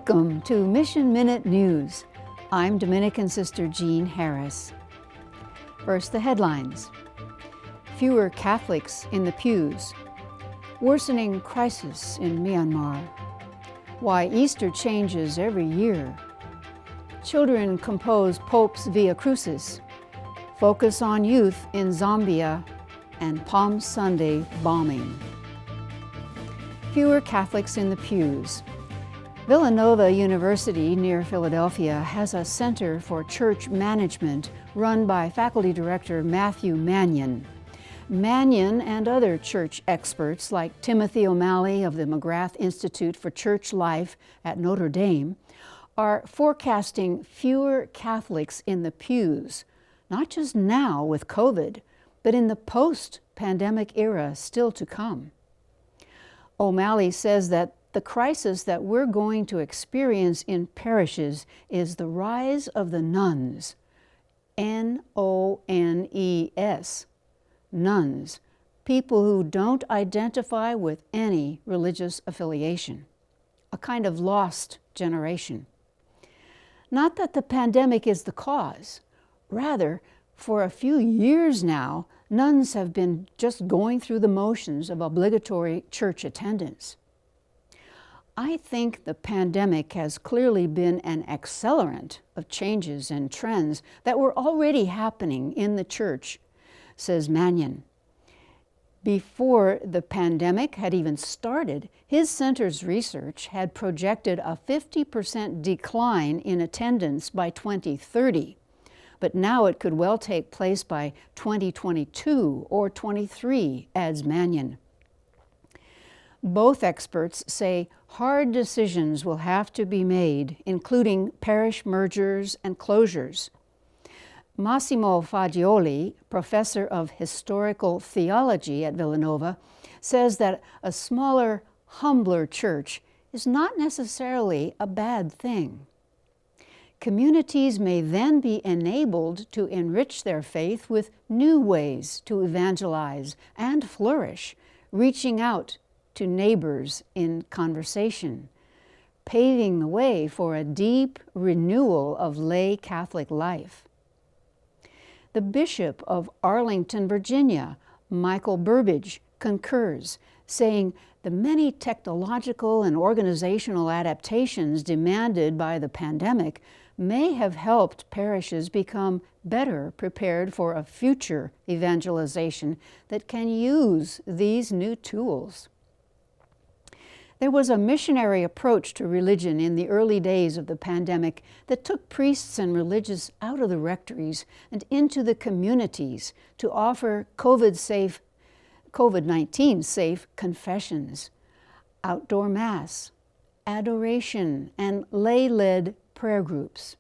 Welcome to Mission Minute News. I'm Dominican Sister Jean Harris. First, the headlines. Fewer Catholics in the pews. Worsening crisis in Myanmar. Why Easter changes every year. Children compose Pope's Via Crucis. Focus on youth in Zambia. And Palm Sunday bombing. Fewer Catholics in the pews. Villanova University near Philadelphia has a Center for Church Management run by faculty director Matthew Mannion. Mannion and other church experts like Timothy O'Malley of the McGrath Institute for Church Life at Notre Dame are forecasting fewer Catholics in the pews, not just now with COVID, but in the post-pandemic era still to come. O'Malley says that the crisis that we're going to experience in parishes is the rise of the nones, N-O-N-E-S, nuns, people who don't identify with any religious affiliation, a kind of lost generation. Not that the pandemic is the cause, rather, for a few years now, nuns have been just going through the motions of obligatory church attendance. I think the pandemic has clearly been an accelerant of changes and trends that were already happening in the church, says Mannion. Before the pandemic had even started, his center's research had projected a 50% decline in attendance by 2030. But now it could well take place by 2022 or 23, adds Mannion. Both experts say hard decisions will have to be made, including parish mergers and closures. Massimo Fagioli, professor of historical theology at Villanova, says that a smaller, humbler church is not necessarily a bad thing. Communities may then be enabled to enrich their faith with new ways to evangelize and flourish, reaching out to neighbors in conversation, paving the way for a deep renewal of lay Catholic life. The Bishop of Arlington, Virginia, Michael Burbidge, concurs, saying the many technological and organizational adaptations demanded by the pandemic may have helped parishes become better prepared for a future evangelization that can use these new tools. There was a missionary approach to religion in the early days of the pandemic that took priests and religious out of the rectories and into the communities to offer COVID-19 safe confessions, outdoor mass, adoration, and lay-led prayer groups.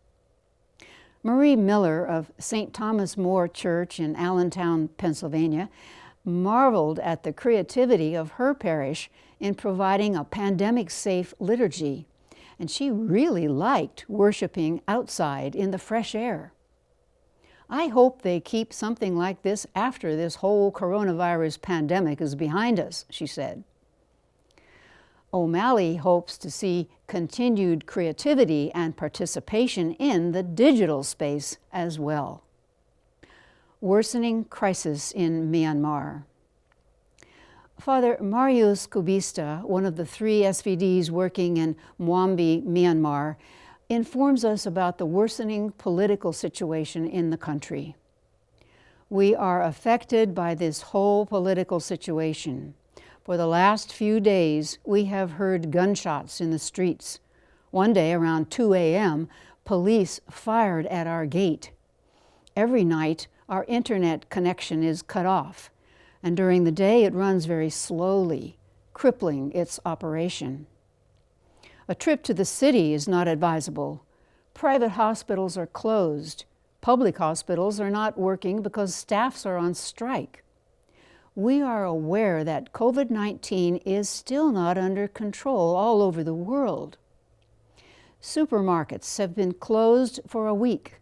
Marie Miller of St. Thomas More Church in Allentown, Pennsylvania, marveled at the creativity of her parish in providing a pandemic-safe liturgy, and she really liked worshiping outside in the fresh air. I hope they keep something like this after this whole coronavirus pandemic is behind us, she said. O'Malley hopes to see continued creativity and participation in the digital space as well. Worsening crisis in Myanmar. Father Marius Kubista, one of the 3 SVDs working in Mwambi, Myanmar, informs us about the worsening political situation in the country. We are affected by this whole political situation. For the last few days, we have heard gunshots in the streets. One day, around 2 a.m., police fired at our gate. Every night, our internet connection is cut off, and during the day it runs very slowly, crippling its operation. A trip to the city is not advisable. Private hospitals are closed. Public hospitals are not working because staffs are on strike. We are aware that COVID-19 is still not under control all over the world. Supermarkets have been closed for a week.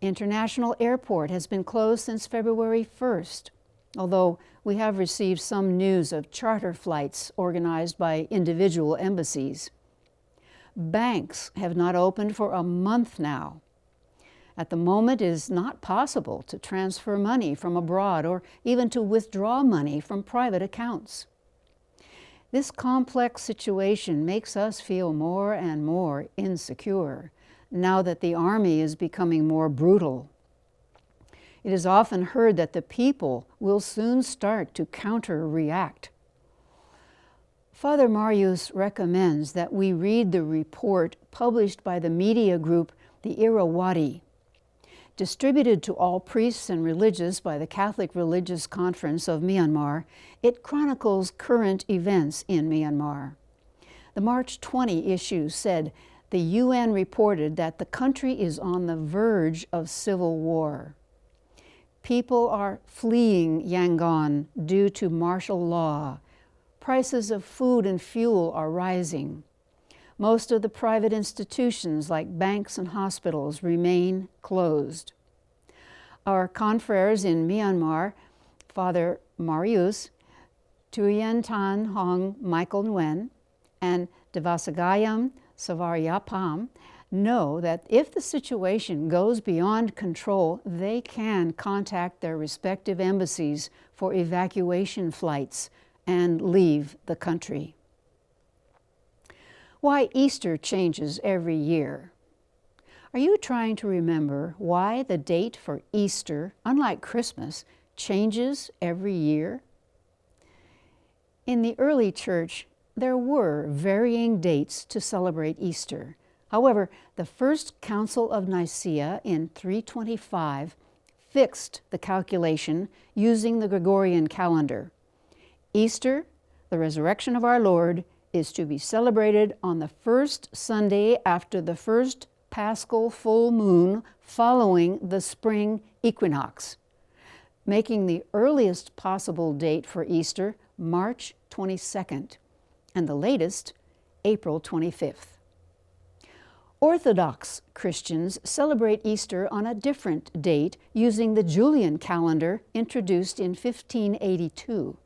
International Airport has been closed since February 1st, although we have received some news of charter flights organized by individual embassies. Banks have not opened for a month now. At the moment, it is not possible to transfer money from abroad or even to withdraw money from private accounts. This complex situation makes us feel more and more insecure now that the army is becoming more brutal. It is often heard that the people will soon start to counter-react. Father Marius recommends that we read the report published by the media group the Irrawaddy. Distributed to all priests and religious by the Catholic Religious Conference of Myanmar, it chronicles current events in Myanmar. The March 20 issue said the UN reported that the country is on the verge of civil war. People are fleeing Yangon due to martial law. Prices of food and fuel are rising. Most of the private institutions like banks and hospitals remain closed. Our confreres in Myanmar, Father Marius, Tuyen Tan Hong Michael Nguyen, and Devasagayam Savaryapam know that if the situation goes beyond control, they can contact their respective embassies for evacuation flights and leave the country. Why Easter changes every year. Are you trying to remember why the date for Easter, unlike Christmas, changes every year? In the early church, there were varying dates to celebrate Easter. However, the First Council of Nicaea in 325 fixed the calculation using the Gregorian calendar. Easter, the resurrection of our Lord, is to be celebrated on the first Sunday after the first Paschal full moon following the spring equinox, making the earliest possible date for Easter March 22nd, and the latest April 25th. Orthodox Christians celebrate Easter on a different date using the Julian calendar introduced in 1582.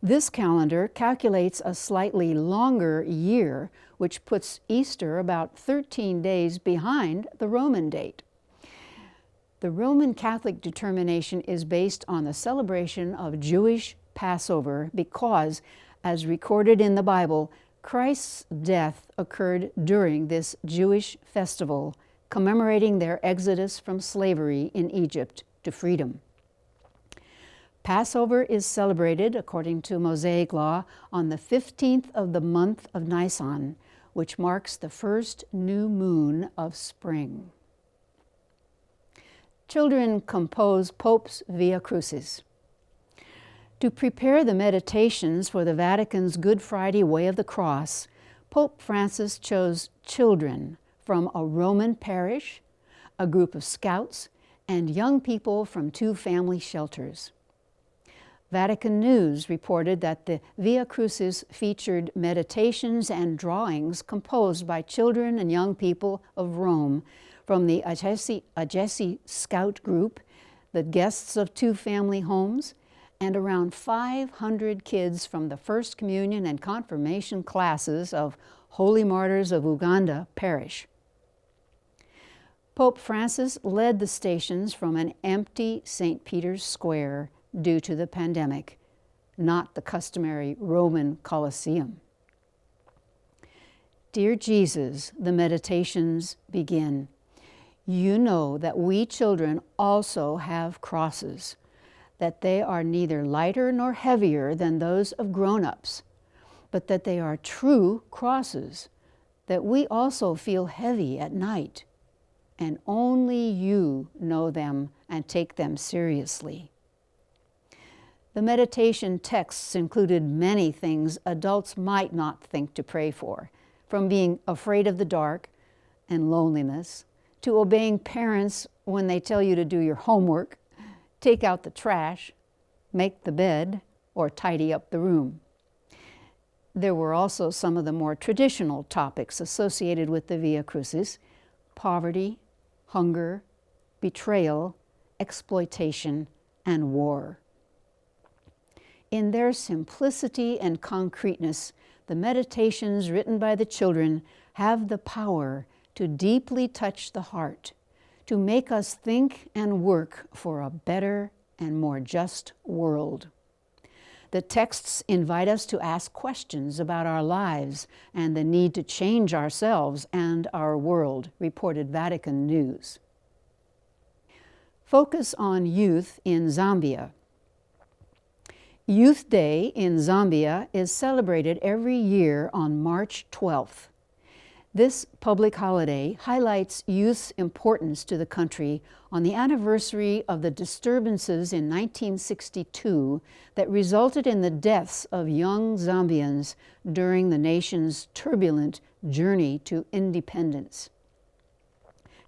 This calendar calculates a slightly longer year, which puts Easter about 13 days behind the Roman date. The Roman Catholic determination is based on the celebration of Jewish Passover because, as recorded in the Bible, Christ's death occurred during this Jewish festival, commemorating their exodus from slavery in Egypt to freedom. Passover is celebrated, according to Mosaic law, on the 15th of the month of Nisan, which marks the first new moon of spring. Children compose Pope's Via Crucis. To prepare the meditations for the Vatican's Good Friday Way of the Cross, Pope Francis chose children from a Roman parish, a group of scouts, and young people from 2 family shelters. Vatican News reported that the Via Crucis featured meditations and drawings composed by children and young people of Rome from the Agesi Scout Group, the guests of 2 family homes, and around 500 kids from the First Communion and Confirmation classes of Holy Martyrs of Uganda Parish. Pope Francis led the stations from an empty St. Peter's Square due to the pandemic, not the customary Roman Colosseum. Dear Jesus, the meditations begin. You know that we children also have crosses, that they are neither lighter nor heavier than those of grown-ups, but that they are true crosses, that we also feel heavy at night, and only you know them and take them seriously. The meditation texts included many things adults might not think to pray for, from being afraid of the dark and loneliness, to obeying parents when they tell you to do your homework, take out the trash, make the bed, or tidy up the room. There were also some of the more traditional topics associated with the Via Crucis: poverty, hunger, betrayal, exploitation, and war. In their simplicity and concreteness, the meditations written by the children have the power to deeply touch the heart, to make us think and work for a better and more just world. The texts invite us to ask questions about our lives and the need to change ourselves and our world, reported Vatican News. Focus on youth in Zambia. Youth Day in Zambia is celebrated every year on March 12th. This public holiday highlights youth's importance to the country on the anniversary of the disturbances in 1962 that resulted in the deaths of young Zambians during the nation's turbulent journey to independence.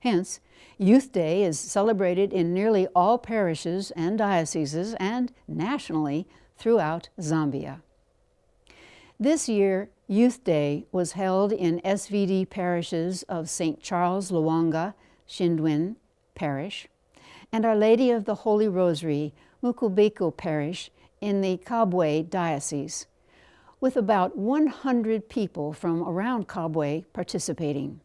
Hence, Youth Day is celebrated in nearly all parishes and dioceses and nationally throughout Zambia. This year, Youth Day was held in SVD parishes of St. Charles Luanga, Shindwin Parish, and Our Lady of the Holy Rosary, Mukubiko Parish in the Kabwe Diocese, with about 100 people from around Kabwe participating.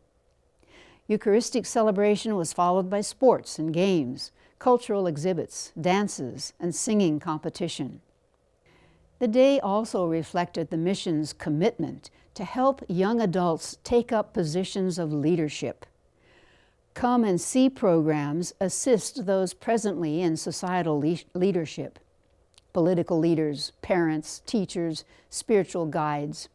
Eucharistic celebration was followed by sports and games, cultural exhibits, dances, and singing competition. The day also reflected the mission's commitment to help young adults take up positions of leadership. Come and See programs assist those presently in societal leadership, political leaders, parents, teachers, spiritual guides,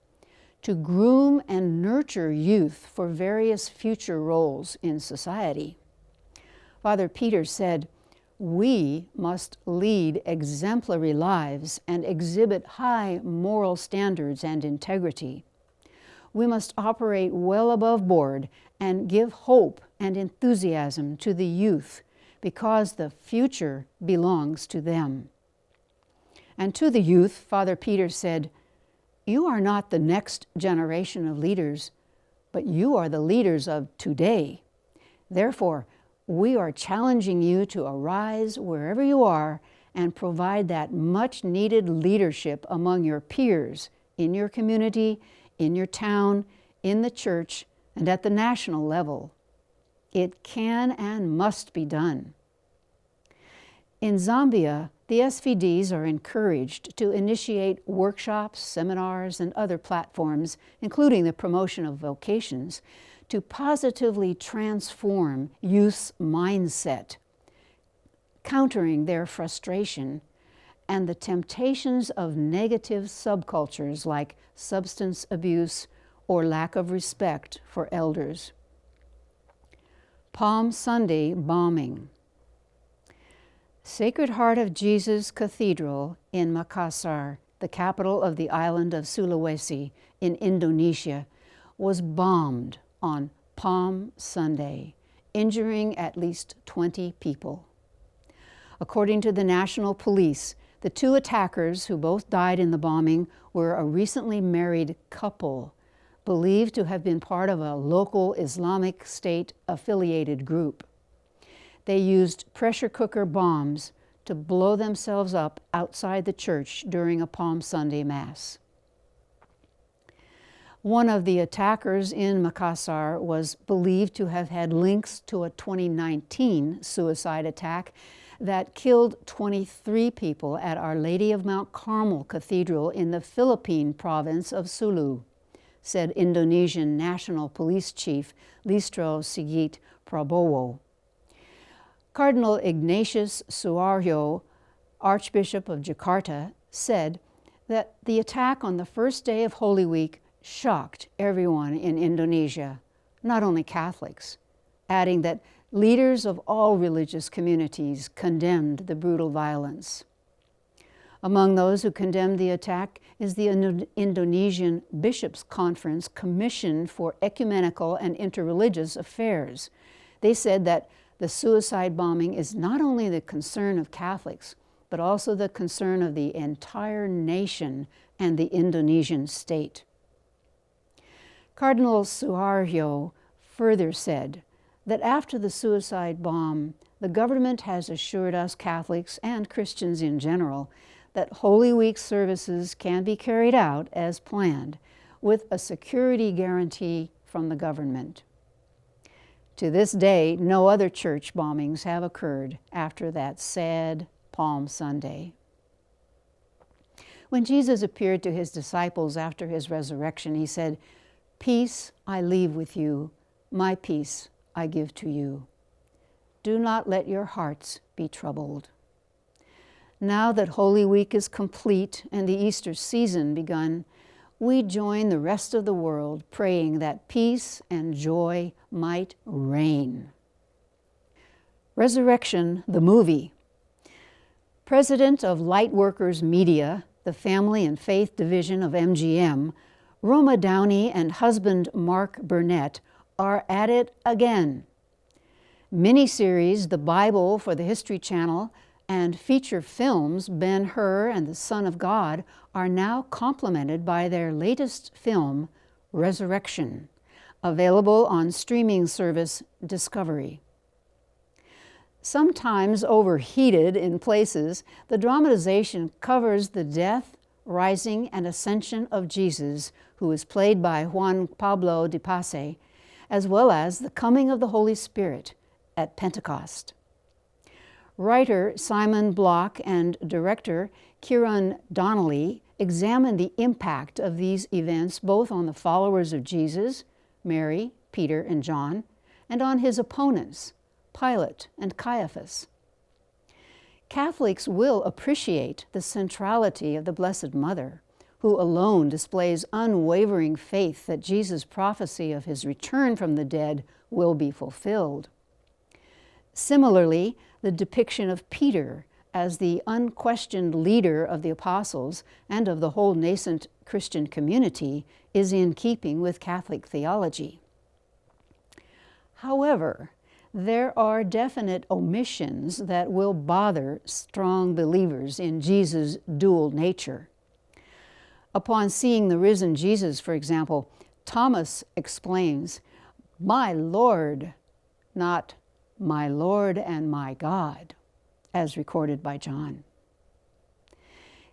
to groom and nurture youth for various future roles in society. Father Peter said, "We must lead exemplary lives and exhibit high moral standards and integrity. We must operate well above board and give hope and enthusiasm to the youth because the future belongs to them." And to the youth, Father Peter said, "You are not the next generation of leaders, but you are the leaders of today. Therefore, we are challenging you to arise wherever you are and provide that much-needed leadership among your peers, in your community, in your town, in the church, and at the national level. It can and must be done." In Zambia, the SVDs are encouraged to initiate workshops, seminars, and other platforms, including the promotion of vocations, to positively transform youth's mindset, countering their frustration and the temptations of negative subcultures like substance abuse or lack of respect for elders. Palm Sunday bombing. Sacred Heart of Jesus Cathedral in Makassar, the capital of the island of Sulawesi in Indonesia, was bombed on Palm Sunday, injuring at least 20 people. According to the National Police, the two attackers who both died in the bombing were a recently married couple, believed to have been part of a local Islamic State-affiliated group. They used pressure cooker bombs to blow themselves up outside the church during a Palm Sunday Mass. One of the attackers in Makassar was believed to have had links to a 2019 suicide attack that killed 23 people at Our Lady of Mount Carmel Cathedral in the Philippine province of Sulu, said Indonesian National Police Chief Listro Sigit Prabowo. Cardinal Ignatius Suaryo, Archbishop of Jakarta, said that the attack on the first day of Holy Week shocked everyone in Indonesia, not only Catholics, adding that leaders of all religious communities condemned the brutal violence. Among those who condemned the attack is the Indonesian Bishops' Conference Commission for Ecumenical and Interreligious Affairs. They said that the suicide bombing is not only the concern of Catholics, but also the concern of the entire nation and the Indonesian state. Cardinal Suaryo further said that after the suicide bomb, the government has assured us Catholics and Christians in general that Holy Week services can be carried out as planned with a security guarantee from the government. To this day, no other church bombings have occurred after that sad Palm Sunday. When Jesus appeared to his disciples after his resurrection, he said, "Peace I leave with you, my peace I give to you. Do not let your hearts be troubled." Now that Holy Week is complete and the Easter season begun, we join the rest of the world praying that peace and joy might reign. Resurrection, the movie. President of Lightworkers Media, the Family and Faith Division of MGM, Roma Downey and husband Mark Burnett are at it again. Miniseries The Bible for the History Channel and feature films Ben-Hur and the Son of God are now complemented by their latest film, Resurrection, available on streaming service Discovery. Sometimes overheated in places, the dramatization covers the death, rising, and ascension of Jesus, who is played by Juan Pablo Di Pace, as well as the coming of the Holy Spirit at Pentecost. Writer Simon Block and director Kieran Donnelly examine the impact of these events both on the followers of Jesus, Mary, Peter, and John, and on his opponents, Pilate and Caiaphas. Catholics will appreciate the centrality of the Blessed Mother, who alone displays unwavering faith that Jesus' prophecy of his return from the dead will be fulfilled. Similarly, the depiction of Peter as the unquestioned leader of the apostles and of the whole nascent Christian community is in keeping with Catholic theology. However, there are definite omissions that will bother strong believers in Jesus' dual nature. Upon seeing the risen Jesus, for example, Thomas exclaims, "My Lord," not "My Lord and my God," as recorded by John.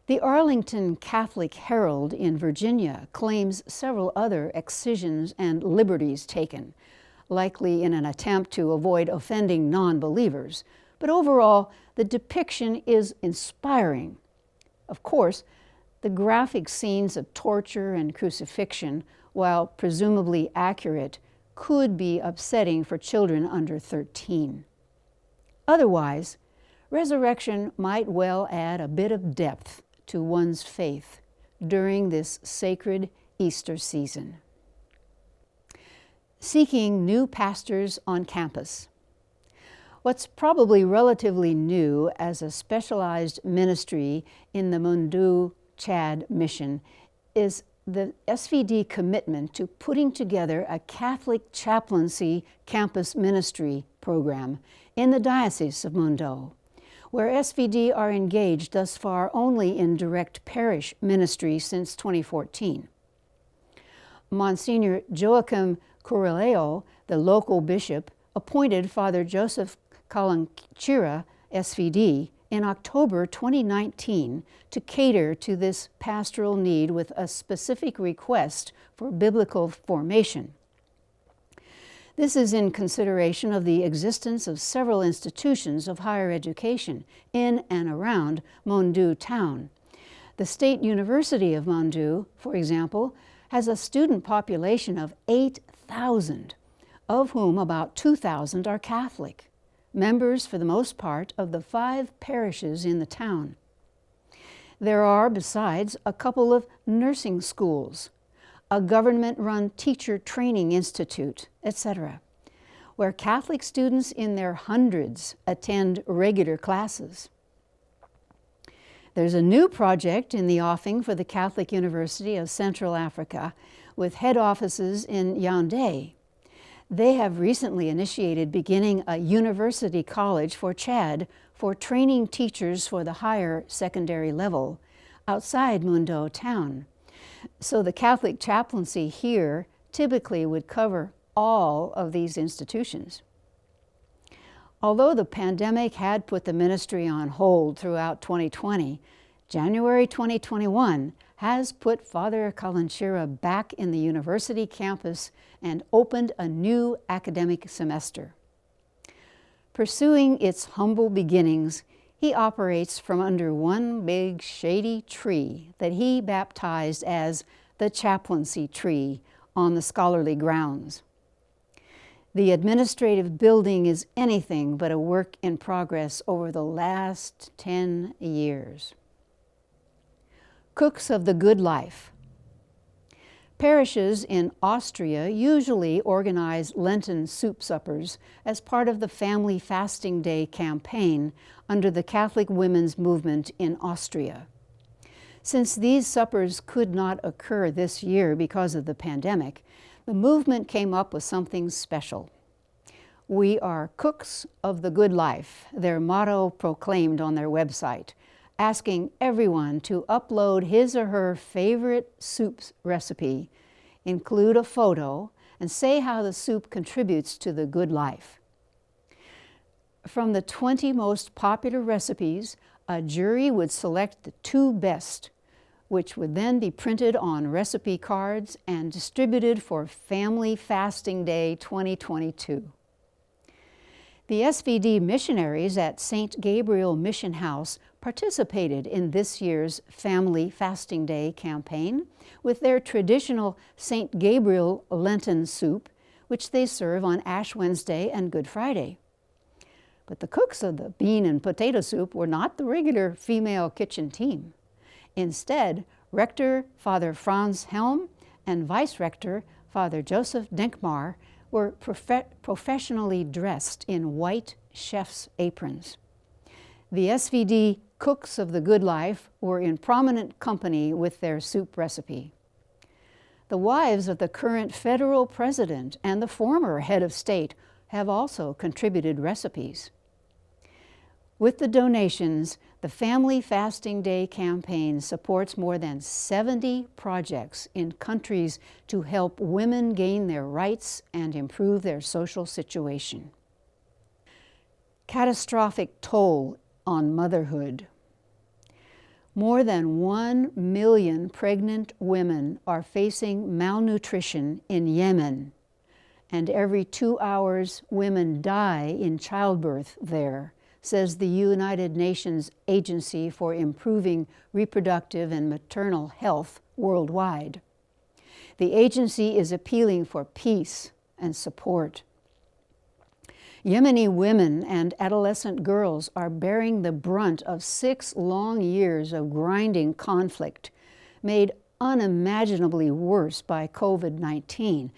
The Arlington Catholic Herald in Virginia claims several other excisions and liberties taken, likely in an attempt to avoid offending non-believers, but overall, the depiction is inspiring. Of course, the graphic scenes of torture and crucifixion, while presumably accurate, could be upsetting for children under 13. Otherwise, resurrection might well add a bit of depth to one's faith during this sacred Easter season. Seeking new pastors on campus. What's probably relatively new as a specialized ministry in the Mundu Chad mission is the SVD commitment to putting together a Catholic chaplaincy campus ministry program in the Diocese of Mundo, where SVD are engaged thus far only in direct parish ministry since 2014. Monsignor Joachim Correleo, the local bishop, appointed Father Joseph Kalanchira, SVD, in October 2019 to cater to this pastoral need with a specific request for biblical formation. This is in consideration of the existence of several institutions of higher education in and around Mondu town. The State University of Mondu, for example, has a student population of 8,000, of whom about 2,000 are Catholic, members for the most part of the 5 parishes in the town. There are, besides, a couple of nursing schools, a government-run teacher training institute, etc., where Catholic students in their hundreds attend regular classes. There's a new project in the offing for the Catholic University of Central Africa with head offices in Yaoundé. They have recently initiated beginning a university college for Chad for training teachers for the higher secondary level outside Mundo town. So the Catholic chaplaincy here typically would cover all of these institutions. Although the pandemic had put the ministry on hold throughout 2020, January 2021 has put Father Kalanchira back in the university campus and opened a new academic semester. Pursuing its humble beginnings, he operates from under one big shady tree that he baptized as the chaplaincy tree on the scholarly grounds. The administrative building is anything but a work in progress over the last 10 years. Cooks of the Good Life. Parishes in Austria usually organize Lenten soup suppers as part of the Family Fasting Day campaign under the Catholic Women's Movement in Austria. Since these suppers could not occur this year because of the pandemic, the movement came up with something special. "We are cooks of the good life," their motto proclaimed on their website, asking everyone to upload his or her favorite soup recipe, include a photo, and say how the soup contributes to the good life. From the 20 most popular recipes, a jury would select the 2 best, which would then be printed on recipe cards and distributed for Family Fasting Day 2022. The SVD missionaries at St. Gabriel Mission House participated in this year's Family Fasting Day campaign with their traditional St. Gabriel Lenten soup, which they serve on Ash Wednesday and Good Friday. But the cooks of the bean and potato soup were not the regular female kitchen team. Instead, Rector Father Franz Helm and Vice Rector Father Joseph Denkmar were professionally dressed in white chef's aprons. The SVD Cooks of the Good Life were in prominent company with their soup recipe. The wives of the current federal president and the former head of state have also contributed recipes. With the donations, the Family Fasting Day campaign supports more than 70 projects in countries to help women gain their rights and improve their social situation. Catastrophic toll on motherhood. More than 1 million pregnant women are facing malnutrition in Yemen, and every 2 hours women die in childbirth there, says the United Nations Agency for Improving Reproductive and Maternal Health worldwide. The agency is appealing for peace and support. Yemeni women and adolescent girls are bearing the brunt of 6 long years of grinding conflict, made unimaginably worse by COVID-19,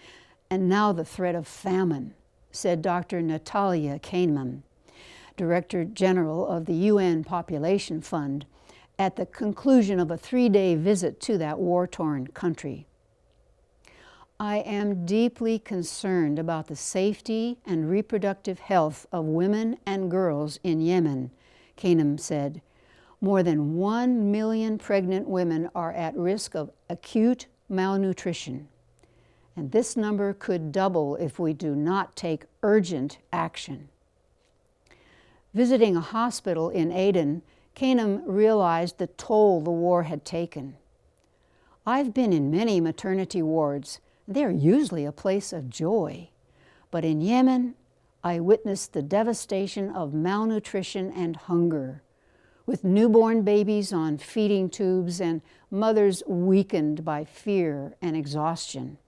and now the threat of famine, said Dr. Natalia Kahneman, Director General of the UN Population Fund, at the conclusion of a 3-day visit to that war-torn country. "I am deeply concerned about the safety and reproductive health of women and girls in Yemen," Kahneman said. "More than 1 million pregnant women are at risk of acute malnutrition, and this number could double if we do not take urgent action." Visiting a hospital in Aden, Kahneman realized the toll the war had taken. "I've been in many maternity wards. They're usually a place of joy. But in Yemen, I witnessed the devastation of malnutrition and hunger, with newborn babies on feeding tubes and mothers weakened by fear and exhaustion.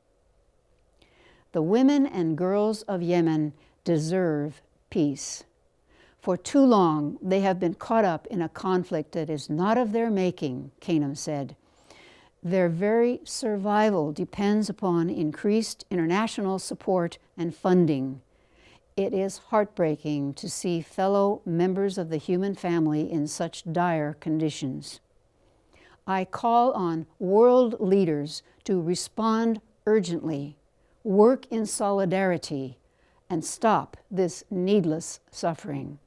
The women and girls of Yemen deserve peace. For too long, they have been caught up in a conflict that is not of their making," Kahneman said. "Their very survival depends upon increased international support and funding. It is heartbreaking to see fellow members of the human family in such dire conditions. I call on world leaders to respond urgently, work in solidarity, and stop this needless suffering."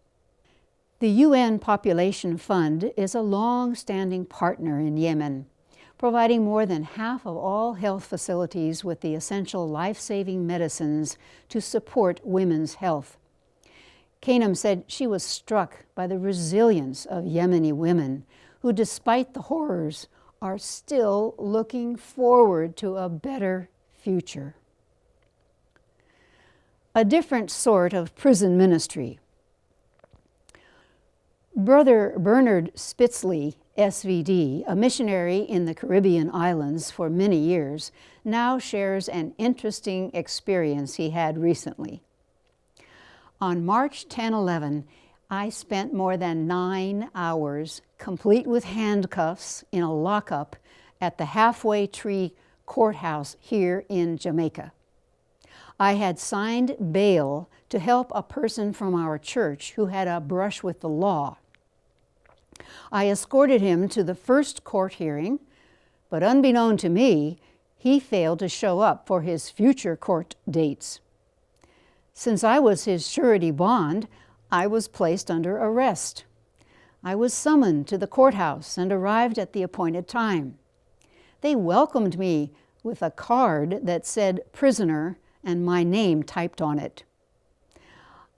The UN Population Fund is a long-standing partner in Yemen, providing more than half of all health facilities with the essential life-saving medicines to support women's health. Kahneman said she was struck by the resilience of Yemeni women who, despite the horrors, are still looking forward to a better future. A different sort of prison ministry. Brother Bernard Spitzley, SVD, a missionary in the Caribbean islands for many years, now shares an interesting experience he had recently. On March 10/11, I spent more than 9 hours, complete with handcuffs, in a lockup at the Halfway Tree Courthouse here in Jamaica. I had signed bail to help a person from our church who had a brush with the law. I escorted him to the first court hearing, but unbeknown to me, he failed to show up for his future court dates. Since I was his surety bond, I was placed under arrest. I was summoned to the courthouse and arrived at the appointed time. They welcomed me with a card that said prisoner and my name typed on it.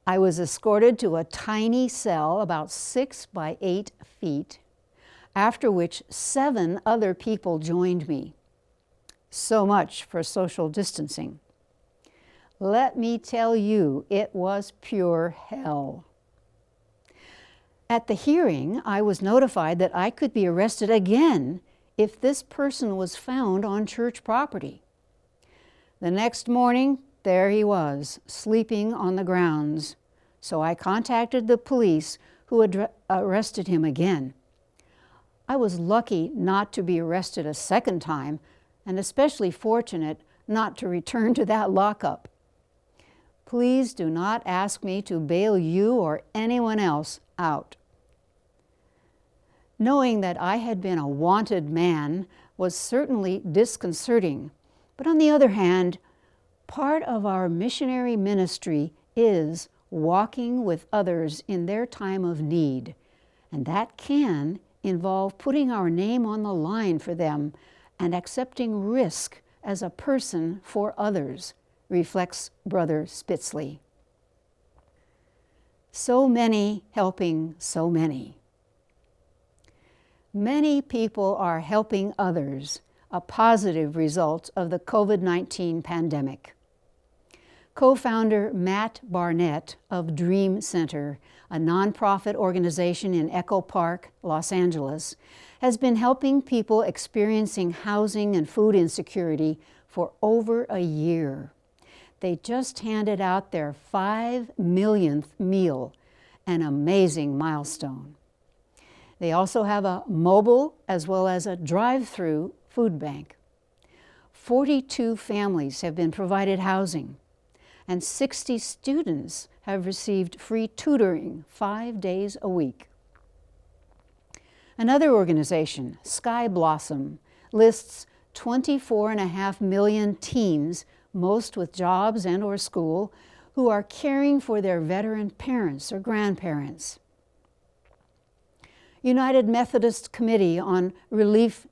I was escorted to a tiny cell about 6 by 8 feet, after which 7 other people joined me. So much for social distancing. Let me tell you, it was pure hell. At the hearing, I was notified that I could be arrested again if this person was found on church property. The next morning, there he was, sleeping on the grounds. So I contacted the police, who had arrested him again. I was lucky not to be arrested a second time, and especially fortunate not to return to that lockup. Please do not ask me to bail you or anyone else out. Knowing that I had been a wanted man was certainly disconcerting, but on the other hand, part of our missionary ministry is walking with others in their time of need, and that can involve putting our name on the line for them and accepting risk as a person for others, reflects Brother Spitzley. So many helping so many. Many people are helping others, a positive result of the COVID-19 pandemic. Co-founder Matt Barnett of Dream Center, a nonprofit organization in Echo Park, Los Angeles, has been helping people experiencing housing and food insecurity for over a year. They just handed out their 5 millionth meal, an amazing milestone. They also have a mobile as well as a drive-through food bank. 42 families have been provided housing, and 60 students have received free tutoring 5 days a week. Another organization, Sky Blossom, lists 24.5 million teens, most with jobs and or school, who are caring for their veteran parents or grandparents. United Methodist Committee on Relief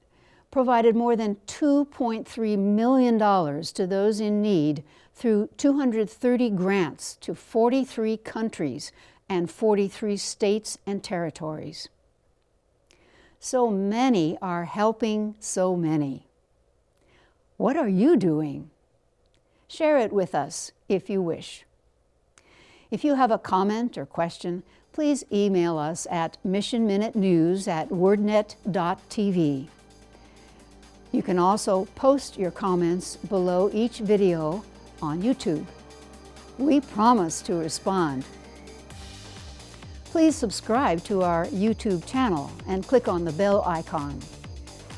provided more than $2.3 million to those in need through 230 grants to 43 countries and 43 states and territories. So many are helping so many. What are you doing? Share it with us if you wish. If you have a comment or question, please email us at missionminutenews@wordnet.tv. You can also post your comments below each video on YouTube. We promise to respond. Please subscribe to our YouTube channel and click on the bell icon.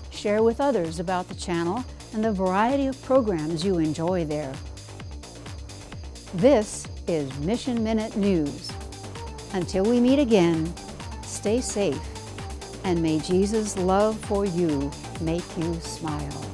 Share with others about the channel and the variety of programs you enjoy there. This is Mission Minute News. Until we meet again, stay safe, and may Jesus' love for you make you smile.